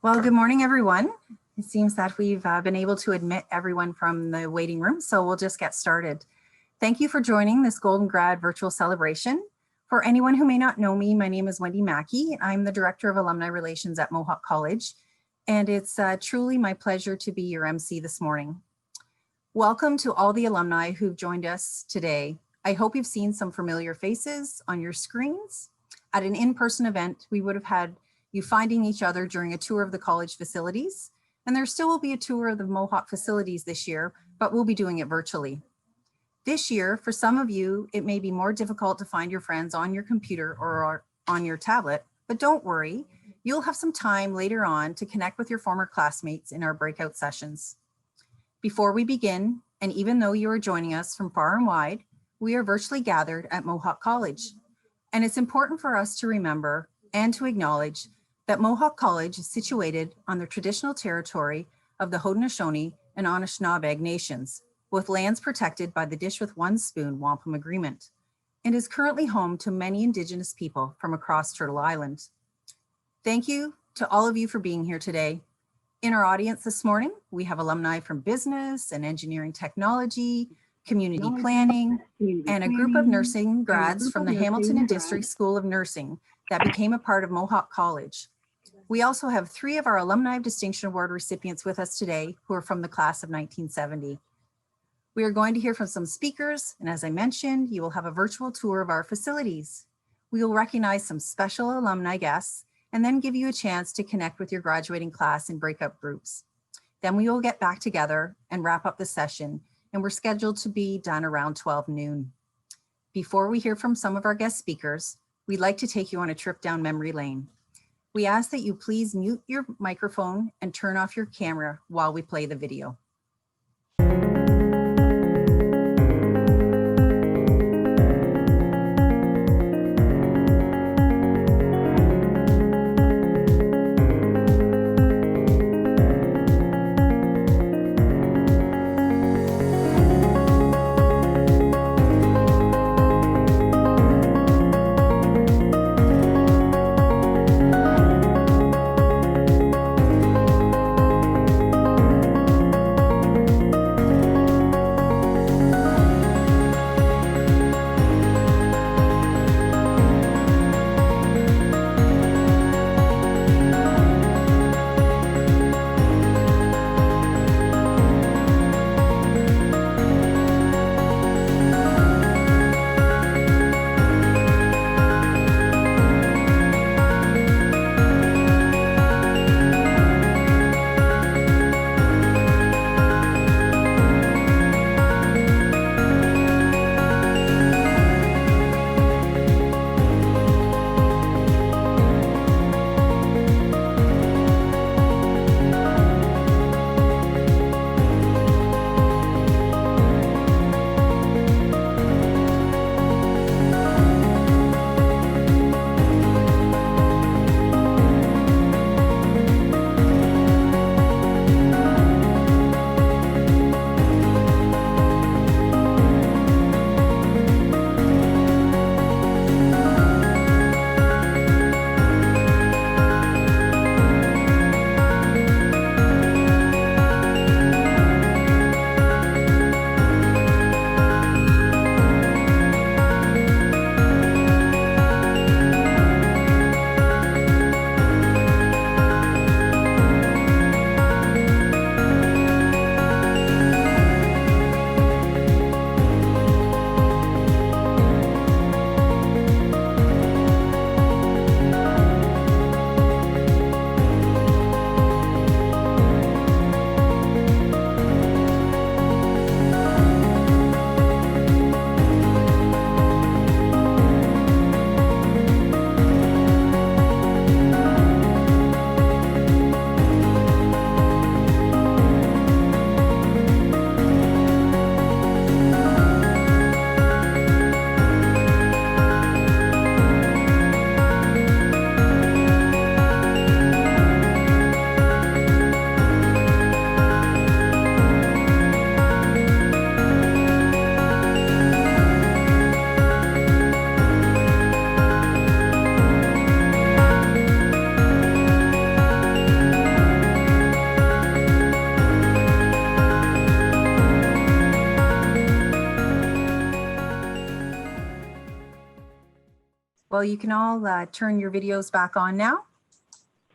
Well, good morning, everyone. It seems that we've been able to admit everyone from the waiting room, so we'll just get started. Thank you for joining this Golden Grad virtual celebration. For anyone who may not know me, my name is Wendy Mackey. I'm the Director of Alumni Relations at Mohawk College, and it's truly my pleasure to be your MC this morning. Welcome to all the alumni who've joined us today. I hope you've seen some familiar faces on your screens. At an in-person event, we would have had you finding each other during a tour of the college facilities, and there still will be a tour of the Mohawk facilities this year, but we'll be doing it virtually. This year, for some of you, it may be more difficult to find your friends on your computer or on your tablet, but don't worry, you'll have some time later on to connect with your former classmates in our breakout sessions. Before we begin, and even though you are joining us from far and wide, we are virtually gathered at Mohawk College. And it's important for us to remember and to acknowledge that Mohawk College is situated on the traditional territory of the Haudenosaunee and Anishinaabeg nations, with lands protected by the Dish with One Spoon Wampum Agreement, and is currently home to many Indigenous people from across Turtle Island. Thank you to all of you for being here today. In our audience this morning, we have alumni from business and engineering technology, community planning, and a group of nursing grads from the Hamilton and District School of Nursing that became a part of Mohawk College. We also have 3 of our Alumni of Distinction Award recipients with us today who are from the class of 1970. We are going to hear from some speakers, and as I mentioned, you will have a virtual tour of our facilities. We will recognize some special alumni guests and then give you a chance to connect with your graduating class in breakup groups. Then we will get back together and wrap up the session, and we're scheduled to be done around 12 noon. Before we hear from some of our guest speakers, we'd like to take you on a trip down memory lane. We ask that you please mute your microphone and turn off your camera while we play the video. Well, you can all turn your videos back on now.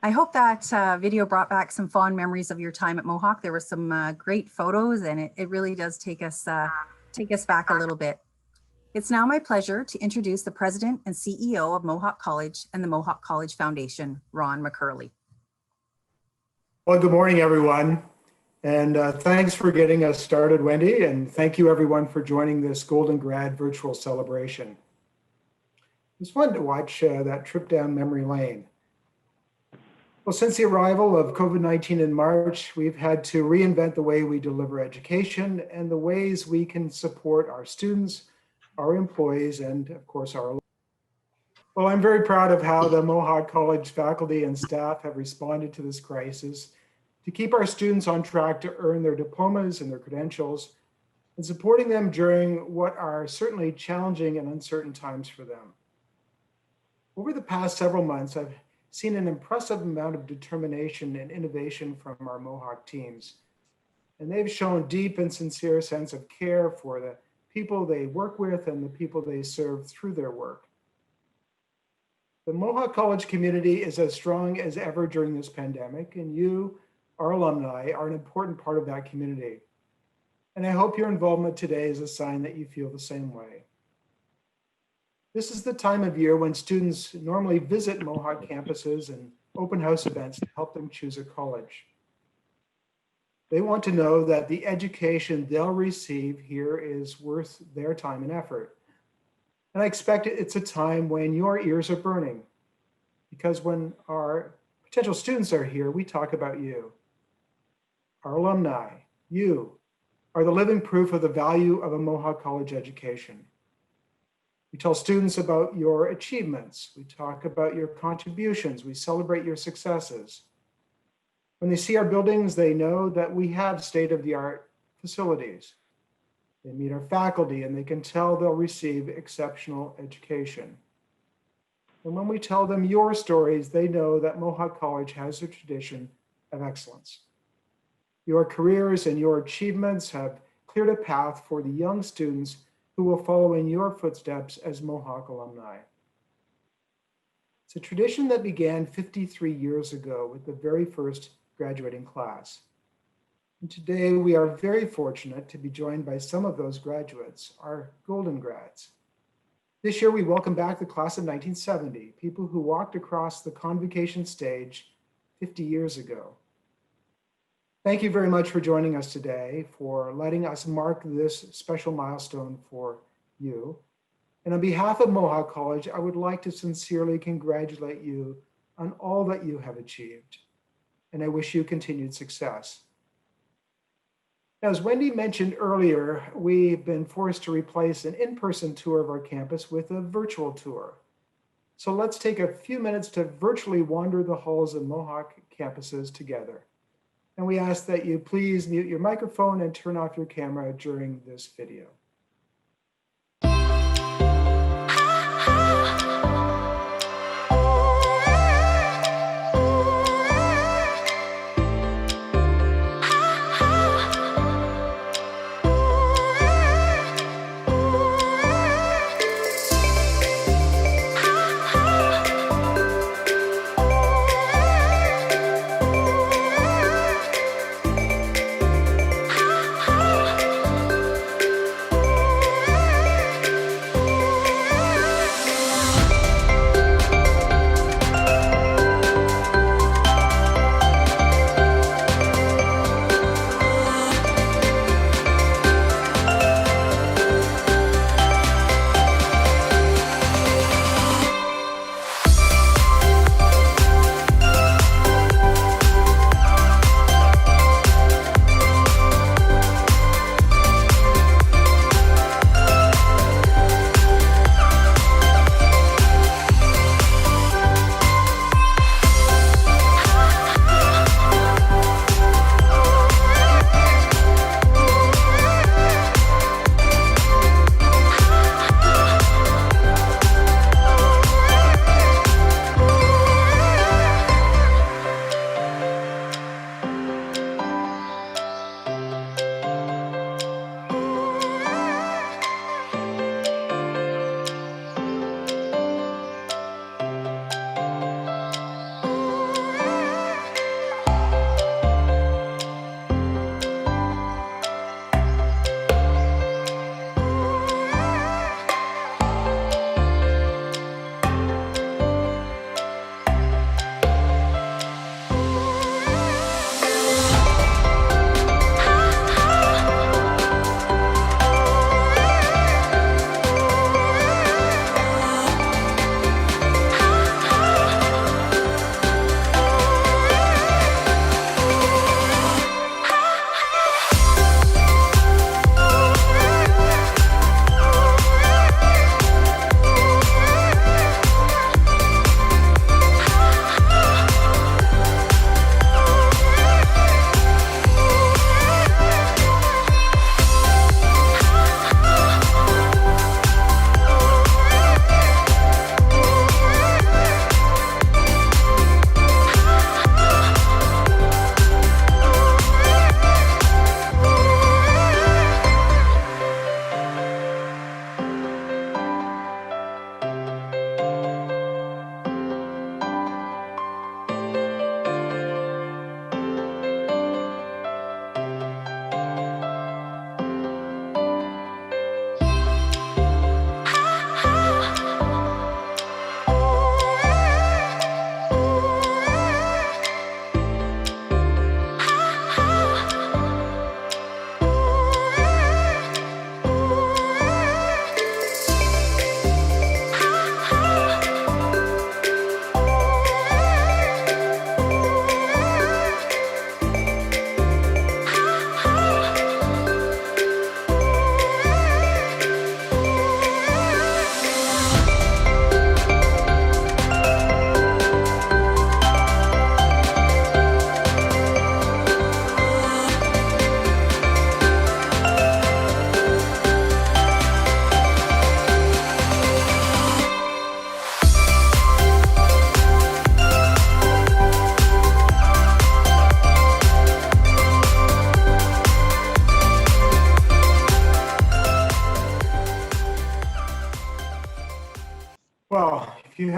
I hope that video brought back some fond memories of your time at Mohawk. There were some great photos, and it really does take us back a little bit. It's now my pleasure to introduce the President and CEO of Mohawk College and the Mohawk College Foundation, Ron McCurley. Well, good morning, everyone. And thanks for getting us started, Wendy. And thank you, everyone, for joining this Golden Grad virtual celebration. It was fun to watch that trip down memory lane. Well, since the arrival of COVID-19 in March, we've had to reinvent the way we deliver education and the ways we can support our students, our employees, and of course, our alumni. Well, I'm very proud of how the Mohawk College faculty and staff have responded to this crisis to keep our students on track to earn their diplomas and their credentials, and supporting them during what are certainly challenging and uncertain times for them. Over the past several months, I've seen an impressive amount of determination and innovation from our Mohawk teams, and they've shown deep and sincere sense of care for the people they work with and the people they serve through their work. The Mohawk College community is as strong as ever during this pandemic, and you, our alumni, are an important part of that community. And I hope your involvement today is a sign that you feel the same way. This is the time of year when students normally visit Mohawk campuses and open house events to help them choose a college. They want to know that the education they'll receive here is worth their time and effort. And I expect it's a time when your ears are burning, because when our potential students are here, we talk about you. Our alumni, you, are the living proof of the value of a Mohawk College education. We tell students about your achievements. We talk about your contributions. We celebrate your successes. When they see our buildings, they know that we have state-of-the-art facilities. They meet our faculty and they can tell they'll receive exceptional education. And when we tell them your stories, they know that Mohawk College has a tradition of excellence. Your careers and your achievements have cleared a path for the young students who will follow in your footsteps as Mohawk alumni. It's a tradition that began 53 years ago with the very first graduating class. And today we are very fortunate to be joined by some of those graduates, our Golden Grads. This year we welcome back the class of 1970, people who walked across the convocation stage 50 years ago. Thank you very much for joining us today, for letting us mark this special milestone for you. And on behalf of Mohawk College, I would like to sincerely congratulate you on all that you have achieved. And I wish you continued success. As Wendy mentioned earlier, we've been forced to replace an in-person tour of our campus with a virtual tour. So let's take a few minutes to virtually wander the halls of Mohawk campuses together. And we ask that you please mute your microphone and turn off your camera during this video.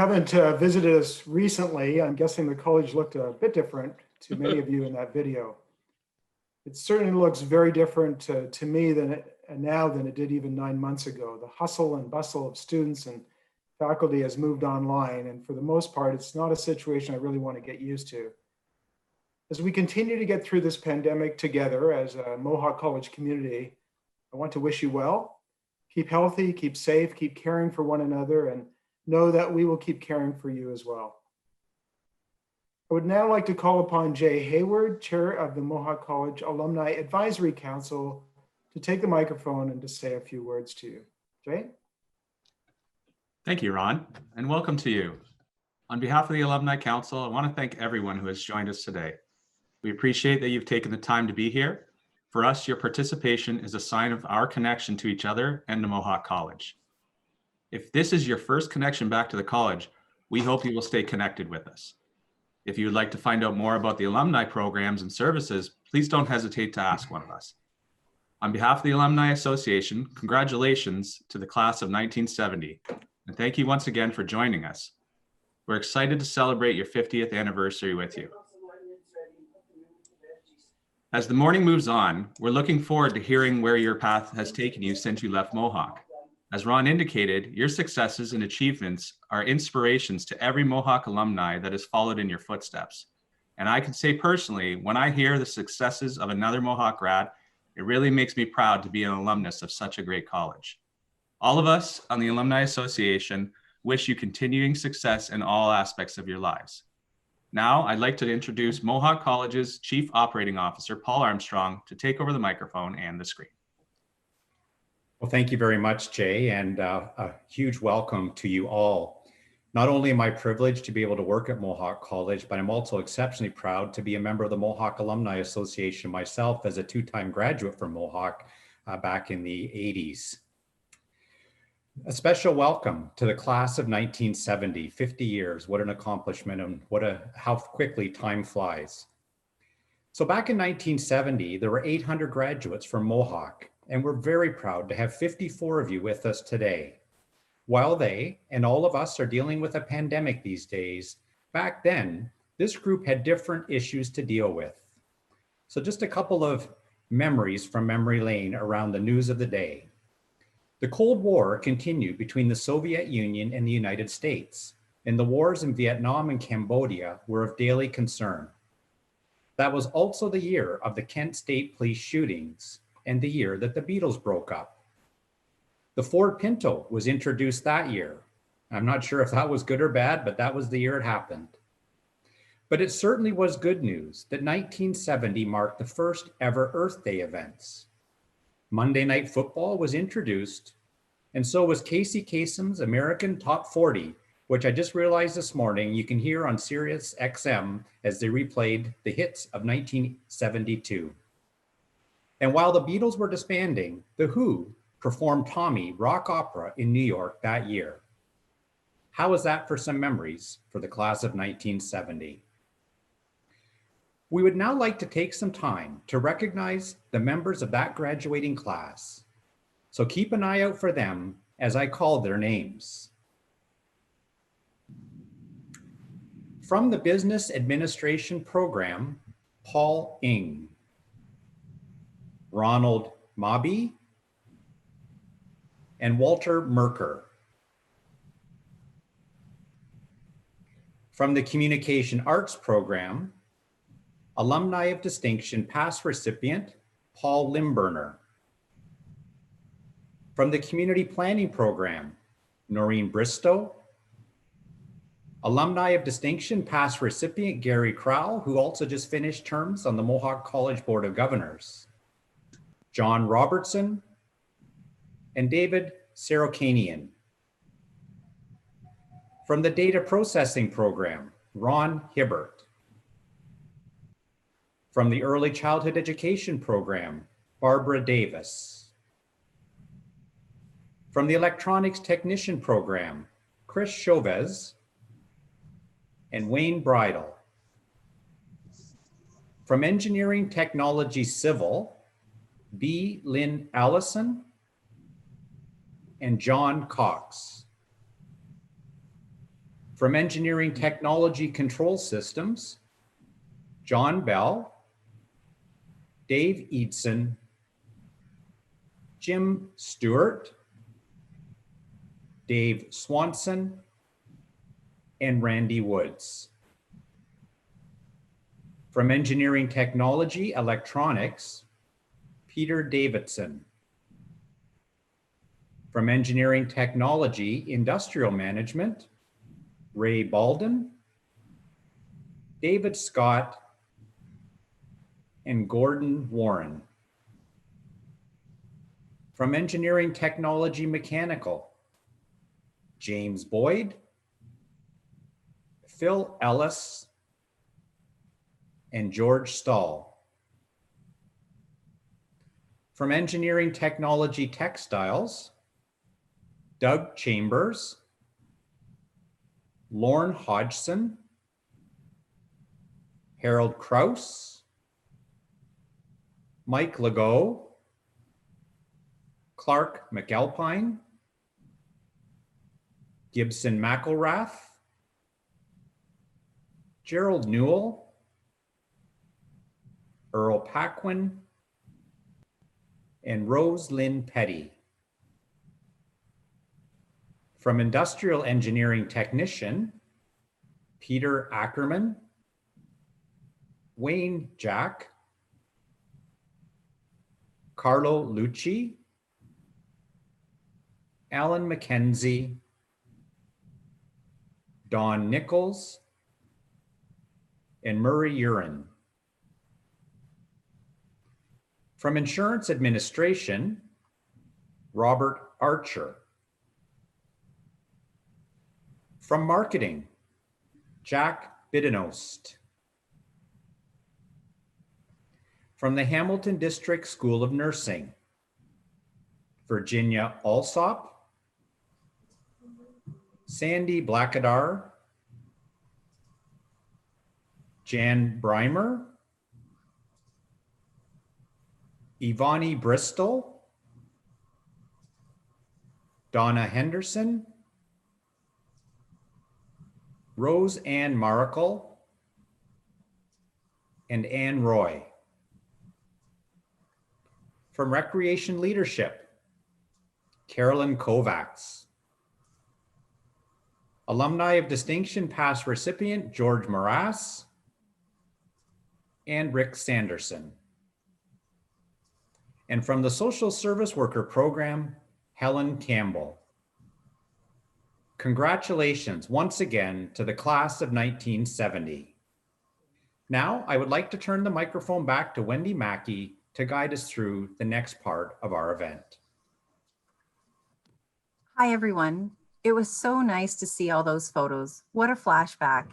haven't visited us recently, I'm guessing the college looked a bit different to many of you in that video. It certainly looks very different to me now than it did even 9 months ago. The hustle and bustle of students and faculty has moved online, and for the most part, it's not a situation I really want to get used to. As we continue to get through this pandemic together as a Mohawk College community, I want to wish you well. Keep healthy, keep safe, keep caring for one another, and know that we will keep caring for you as well. I would now like to call upon Jay Hayward, Chair of the Mohawk College Alumni Advisory Council, to take the microphone and to say a few words to you. Jay? Thank you, Ron, and welcome to you. On behalf of the Alumni Council, I want to thank everyone who has joined us today. We appreciate that you've taken the time to be here. For us, your participation is a sign of our connection to each other and to Mohawk College. If this is your first connection back to the college, we hope you will stay connected with us. If you would like to find out more about the alumni programs and services, please don't hesitate to ask one of us. On behalf of the Alumni Association, congratulations to the class of 1970, and thank you once again for joining us. We're excited to celebrate your 50th anniversary with you. As the morning moves on, we're looking forward to hearing where your path has taken you since you left Mohawk. As Ron indicated, your successes and achievements are inspirations to every Mohawk alumni that has followed in your footsteps. And I can say personally, when I hear the successes of another Mohawk grad, it really makes me proud to be an alumnus of such a great college. All of us on the Alumni Association wish you continuing success in all aspects of your lives. Now, I'd like to introduce Mohawk College's Chief Operating Officer, Paul Armstrong, to take over the microphone and the screen. Well, thank you very much, Jay, and a huge welcome to you all. Not only am I privileged to be able to work at Mohawk College, but I'm also exceptionally proud to be a member of the Mohawk Alumni Association myself as a two-time graduate from Mohawk back in the 80s. A special welcome to the class of 1970, 50 years, what an accomplishment and how quickly time flies. So back in 1970, there were 800 graduates from Mohawk, and we're very proud to have 54 of you with us today. While they and all of us are dealing with a pandemic these days, back then, this group had different issues to deal with. So just a couple of memories from memory lane around the news of the day. The Cold War continued between the Soviet Union and the United States, and the wars in Vietnam and Cambodia were of daily concern. That was also the year of the Kent State Police shootings and the year that the Beatles broke up. The Ford Pinto was introduced that year. I'm not sure if that was good or bad, but that was the year it happened. But it certainly was good news that 1970 marked the first ever Earth Day events. Monday Night Football was introduced, and so was Casey Kasem's American Top 40, which I just realized this morning you can hear on Sirius XM as they replayed the hits of 1972. And while the Beatles were disbanding, The Who performed Tommy Rock Opera in New York that year. How was that for some memories for the class of 1970? We would now like to take some time to recognize the members of that graduating class. So keep an eye out for them as I call their names. From the Business Administration Program, Paul Ng, Ronald Mabi, and Walter Merker. From the Communication Arts Program, Alumni of Distinction past recipient, Paul Limburner. From the Community Planning Program, Noreen Bristow. Alumni of Distinction past recipient, Gary Crowell, who also just finished terms on the Mohawk College Board of Governors. John Robertson and David Sarokanian. From the Data Processing Program, Ron Hibbert. From the Early Childhood Education Program, Barbara Davis. From the Electronics Technician Program, Chris Chavez and Wayne Bridle. From Engineering Technology Civil, B. Lynn Allison and John Cox. From Engineering Technology Control Systems, John Bell, Dave Eidson, Jim Stewart, Dave Swanson, and Randy Woods. From Engineering Technology Electronics, Peter Davidson. From Engineering Technology Industrial Management, Ray Balden, David Scott, and Gordon Warren. From Engineering Technology Mechanical, James Boyd, Phil Ellis, and George Stahl. From Engineering Technology Textiles, Doug Chambers, Lorne Hodgson, Harold Kraus, Mike Legault, Clark McAlpine, Gibson McElrath, Gerald Newell, Earl Paquin, and Rose Lynn Petty. From Industrial Engineering Technician, Peter Ackerman, Wayne Jack, Carlo Lucci, Alan McKenzie, Don Nichols, and Murray Urin. From Insurance Administration, Robert Archer. From Marketing, Jack Bidenost. From the Hamilton District School of Nursing, Virginia Alsop, Sandy Blackadar, Jan Breimer, Ivani Bristol, Donna Henderson, Rose Ann Maracle, and Ann Roy. From Recreation Leadership, Carolyn Kovacs. Alumni of Distinction Past recipient, George Morass and Rick Sanderson. And from the Social Service Worker Program, Helen Campbell. Congratulations once again to the class of 1970. Now, I would like to turn the microphone back to Wendy Mackey to guide us through the next part of our event. Hi, everyone. It was so nice to see all those photos. What a flashback,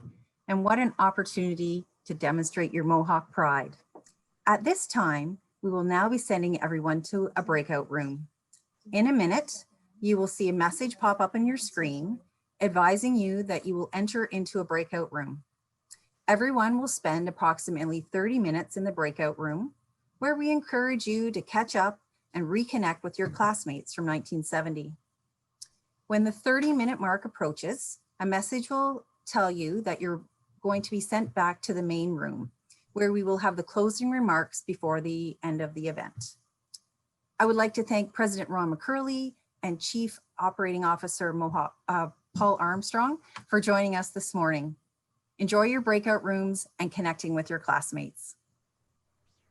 and what an opportunity to demonstrate your Mohawk pride. At this time, we will now be sending everyone to a breakout room. In a minute, you will see a message pop up on your screen advising you that you will enter into a breakout room. Everyone will spend approximately 30 minutes in the breakout room, where we encourage you to catch up and reconnect with your classmates from 1970. When the 30-minute mark approaches, a message will tell you that you're going to be sent back to the main room, where we will have the closing remarks before the end of the event. I would like to thank President Ron McCurley and Chief Operating Officer Mohawk, Paul Armstrong for joining us this morning. Enjoy your breakout rooms and connecting with your classmates.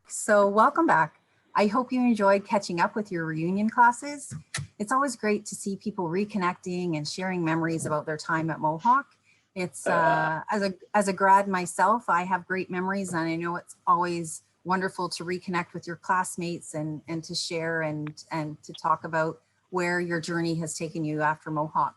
So welcome back. I hope you enjoyed catching up with your reunion classes. It's always great to see people reconnecting and sharing memories about their time at Mohawk. It's as a grad myself, I have great memories, and I know it's always wonderful to reconnect with your classmates and to share and to talk about where your journey has taken you after Mohawk.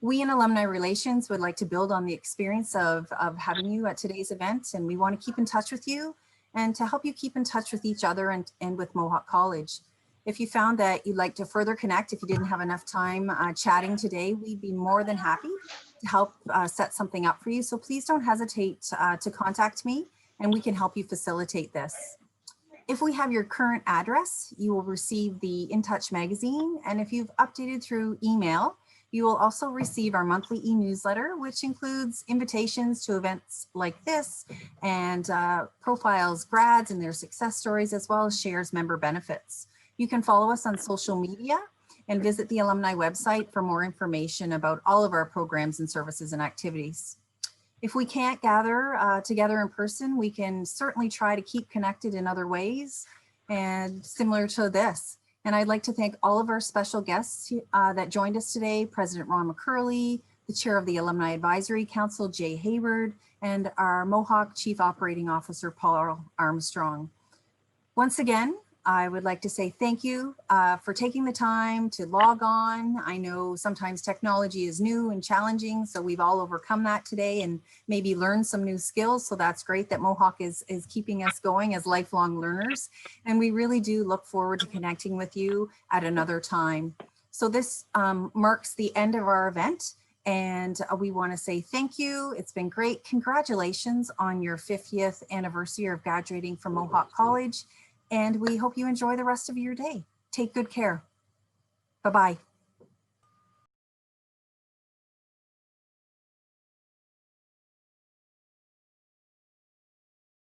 We in Alumni Relations would like to build on the experience of having you at today's event, and we want to keep in touch with you and to help you keep in touch with each other and with Mohawk College. If you found that you'd like to further connect, if you didn't have enough time chatting today, we'd be more than happy to help set something up for you. So please don't hesitate to contact me, and we can help you facilitate this. If we have your current address, you will receive the In Touch magazine. And if you've updated through email, You will also receive our monthly e-newsletter, which includes invitations to events like this and profiles grads and their success stories, as well as shares member benefits. You can follow us on social media and visit the alumni website for more information about all of our programs and services and activities. If we can't gather together in person, we can certainly try to keep connected in other ways and similar to this. And I'd like to thank all of our special guests that joined us today, President Ron McCurley, the Chair of the Alumni Advisory Council, Jay Hayward, and our Mohawk Chief Operating Officer, Paul Armstrong. Once again, I would like to say thank you for taking the time to log on. I know sometimes technology is new and challenging, so we've all overcome that today and maybe learned some new skills. So that's great that Mohawk is keeping us going as lifelong learners. And we really do look forward to connecting with you at another time. So this marks the end of our event. And we want to say thank you. It's been great. Congratulations on your 50th anniversary of graduating from Mohawk College. And we hope you enjoy the rest of your day. Take good care. Bye-bye.